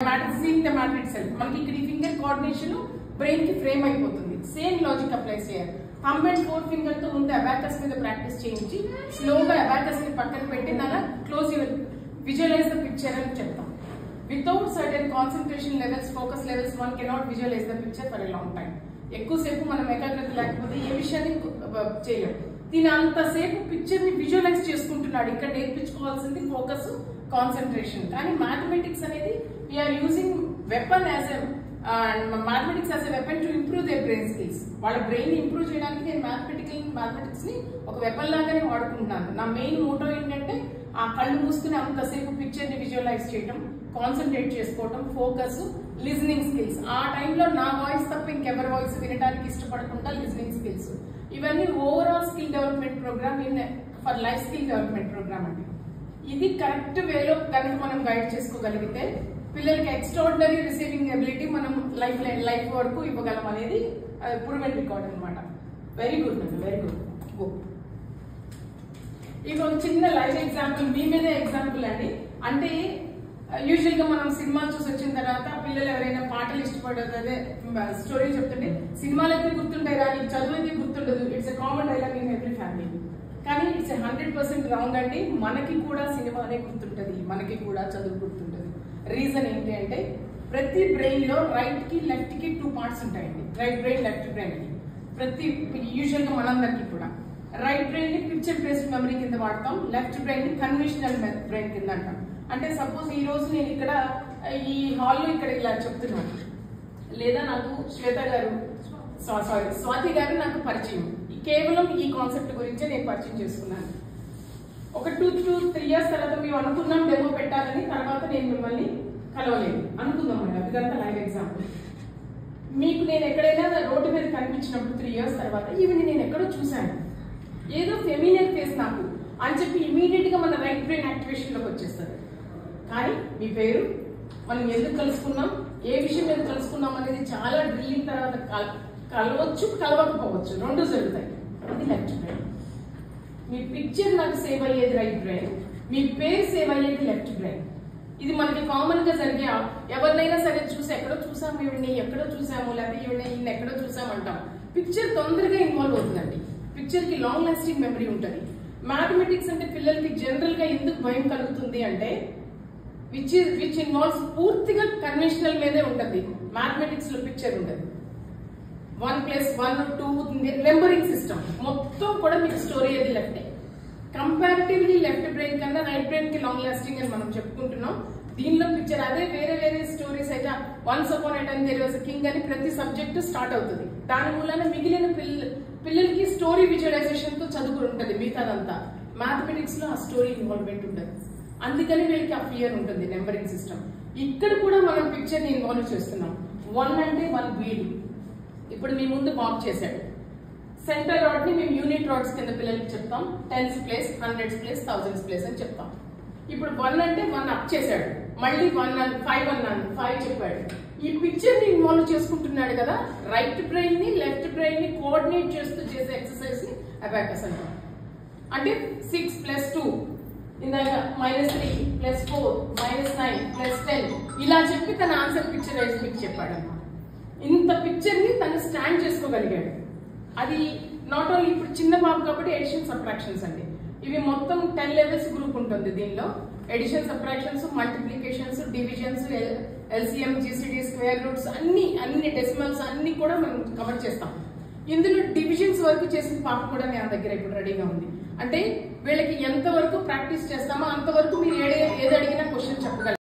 seeing the matrix cell. మనకి ఇక్కడ finger coordination brain కి ఫ్రేమ్ అయిపోతుంది. సేమ్ లాజిక్ అప్లై చేయాలి. థంబ్ అండ్ ఫోర్ ఫింగర్ తో ముందు అబాకస్ మీద ప్రాక్టీస్ చేయించి స్లోగా అబాకస్ ని పక్కన పెట్టి దాని close your visualize the picture అని చెప్తాం. Without certain concentration levels, focus levels one cannot visualize the picture for a long time. ఎక్కువసేపు మనం ఏకాగ్రత లేకపోతే ఏ విషయాన్ని చేయలేం. దీని అంతసేపు పిక్చర్ ని విజువలైజ్ చేసుకుంటున్నాడు. ఇక్కడ నేర్పించుకోవాల్సింది ఫోకస్, కాన్సన్ట్రేషన్. కానీ మ్యాథమెటిక్స్ అనేది we are using weapon as a mathematics as a weapon to improve their brain skills. వాళ్ళ బ్రెయిన్ ఇంప్రూవ్ చేయడానికి నేను మ్యాథమెటిక్స్ ని ఒక వెపన్ లాగానే వాడుకుంటున్నాను. నా మెయిన్ మోటో ఏంటంటే ఆ కళ్ళు మూసుకుని అంతసేపు పిక్చర్ ని విజువలైజ్ చేయడం, కాన్సన్ట్రేట్ చేసుకోవడం, ఫోకస్, లిజనింగ్ స్కిల్స్. ఆ టైంలో నా వాయిస్ తప్ప ఇంకెవరి వాయిస్ వినడానికి ఇష్టపడకుండా లిజనింగ్ స్కిల్స్. ఇవన్నీ overall skill development program for life skill development program అండి. ఇది కరెక్ట్ వేలో కనుక మనం గైడ్ చేసుకోగలిగితే పిల్లలకి ఎక్స్ట్రాడినరీ రిసీవింగ్ ఎబిలిటీ మనం లైఫ్ వరకు ఇవ్వగలం అనేది ప్రూవెన్ రికార్డ్ అనమాట. వెరీ గుడ్ అండి, వెరీ గుడ్. ఇది ఒక చిన్న లైవ్ ఎగ్జాంపుల్, మీ మీదే ఎగ్జాంపుల్ అండి. అంటే యూజువల్ గా మనం సినిమాలు చూసి వచ్చిన తర్వాత పిల్లలు ఎవరైనా పాటలు ఇష్టపడదే స్టోరీ చెప్తుంటే సినిమాలు అయితే గుర్తుంటాయి కానీ చదువు అయితే గుర్తుండదు. It's a common dialogue in every family. కానీ ఇట్స్ 100% రాంగ్ అండి. మనకి కూడా సినిమానే గుర్తుంటది, మనకి కూడా చదువు గుర్తుంటది. రీజన్ ఏంటి అంటే ప్రతి బ్రెయిన్ లో రైట్ కి లెఫ్ట్ కి 2 పార్ట్స్ ఉంటాయండి. రైట్ బ్రెయిన్, లెఫ్ట్ బ్రెయిన్ కి. ప్రతి యూజువల్ గా మనందరికి కూడా రైట్ బ్రెయిన్ ని పిక్చర్ బేస్డ్ మెమరీ కింద వాడతాం, లెఫ్ట్ బ్రెయిన్ ని కన్వెన్షనల్ బ్రెయిన్ కింద అంటాం. అంటే సపోజ్ ఈ రోజు నేను ఇక్కడ ఈ హాల్లో ఇక్కడ ఇలా చెప్తున్నాను, లేదా నాకు శ్వేత గారు స్వాతి గారు నాకు పరిచయం, కేవలం ఈ కాన్సెప్ట్ గురించే నేను పరిచయం చేసుకున్నాను. ఒక 2-3 ఇయర్స్ తర్వాత మేము అనుకున్నాం డెమో పెట్టాలని, తర్వాత నేను మిమ్మల్ని కలవలేదు అనుకుందాం అండి. అదంతా లైవ్ ఎగ్జాంపుల్. మీకు నేను ఎక్కడైనా రోడ్డు మీద కనిపించినప్పుడు 3 ఇయర్స్ తర్వాత ఈవిని నేను ఎక్కడో చూశాను, ఏదో ఫెమినియర్ ఫేస్ నాకు అని చెప్పి ఇమీడియట్ గా మన రైట్ బ్రెయిన్ యాక్టివేషన్ లోకి వచ్చేస్తారు. కానీ మీ పేరు, మనం ఎందుకు కలుసుకున్నాం, ఏ విషయం మీద కలుసుకున్నాం అనేది చాలా డ్రిల్లింగ్ తర్వాత కలవచ్చు, కలవకపోవచ్చు, 2 జరుగుతాయి. ఇది లెఫ్ట్ బ్రెయిన్. మీ పిక్చర్ నాకు సేవ్ అయ్యేది రైట్ బ్రెయిన్, మీ పేరు సేవ్ అయ్యేది లెఫ్ట్ బ్రెయిన్. ఇది మనకి కామన్ గా జరిగే, ఎవరినైనా సరే చూసి ఎక్కడో చూసాము ఈవిడ్ని, ఎక్కడో చూసాము, లేకపోతే ఈయన ఎక్కడో చూసామంటాం. పిక్చర్ తొందరగా ఇన్వాల్వ్ అవుతుందండి. పిక్చర్ కి లాంగ్ లాస్టింగ్ మెమరీ ఉంటుంది. మ్యాథమెటిక్స్ అంటే పిల్లలకి జనరల్ గా ఎందుకు భయం కలుగుతుంది అంటే విచ్ ఇన్వాల్వ్స్ పూర్తిగా కన్వెన్షనల్ మీదే ఉంటుంది. మ్యాథమెటిక్స్ లో పిక్చర్ ఉండదు. 1+1 2 నెంబరింగ్ సిస్టమ్ మొత్తం కూడా మీకు స్టోరీ అది లెఫ్ట్. కంపారిటివ్లీ లెఫ్ట్ బ్రెయిన్ కన్నా రైట్ బ్రెయిన్ కి లాంగ్ లాస్టింగ్ అని మనం చెప్పుకుంటున్నాం. దీనిలో పిక్చర్ అదే వేరే స్టోరీస్ అయితే once upon a time there was a king అని ప్రతి సబ్జెక్టు స్టార్ట్ అవుతుంది. దాని మూలన మిగిలిన పిల్లలకి స్టోరీ విజువలైజేషన్ తో చదువు ఉంటుంది. మిగతాదంతా మ్యాథమెటిక్స్ లో ఆ స్టోరీ ఇన్వాల్వ్మెంట్ ఉండదు. అందుకని వీళ్ళకి ఆ ఫియర్ ఉంటుంది నెంబరింగ్ సిస్టమ్. ఇక్కడ కూడా మనం పిక్చర్ ని ఇన్వాల్వ్ చేస్తున్నాం. 1 అంటే 1 వీల్. ఇప్పుడు మీ ముందు బాబ్ చేశాడు. సెంటర్ రాడ్ ని మేము యూనిట్ రాడ్స్ కింద పిల్లలకి చెప్తాం. 10s place, 100s place, 1000s place అని చెప్తాం. ఇప్పుడు 1 అంటే 1 అప్ చేశాడు, మళ్ళీ 5 అన్నాను, 5 చెప్పాడు. ఈ పిక్చర్ ని ఇన్వాల్వ్ చేసుకుంటున్నాడు కదా. రైట్ బ్రెయిన్ ని లెఫ్ట్ బ్రెయిన్ ని కోఆర్డినేట్ చేస్తూ చేసే ఎక్సర్సైజ్ ని అబాకస్ అంటాం. అంటే 6+2 ఇందాక -3 +4 -9 +10 ఇలా చెప్పి తన ఆన్సర్ పిక్చర్ వేసి మీకు చెప్పాడు అన్నమాట. ఇంత పిక్చర్ ని తను స్టాండ్ చేసుకోగలిగాడు. అది నాట్ ఓన్లీ ఇప్పుడు చిన్న బాబు కాబట్టి ఎడిషన్ సబ్ట్రాక్షన్స్ అండి. ఇవి మొత్తం 10 లెవెల్స్ గ్రూప్ ఉంటుంది. దీనిలో addition, subtractions, multiplications, divisions, LCM, GCD, square roots అన్ని డెసిమల్స్ అన్ని కూడా మనం కవర్ చేస్తాం. ఇందులో డివిజన్స్ వరకు చేసిన పాప కూడా నా దగ్గర ఇప్పుడు రెడీగా ఉంది. అంటే వీళ్ళకి ఎంత వరకు ప్రాక్టీస్ చేస్తామో అంతవరకు మీరు ఏది అడిగినా క్వశ్చన్ చెప్పగలరు.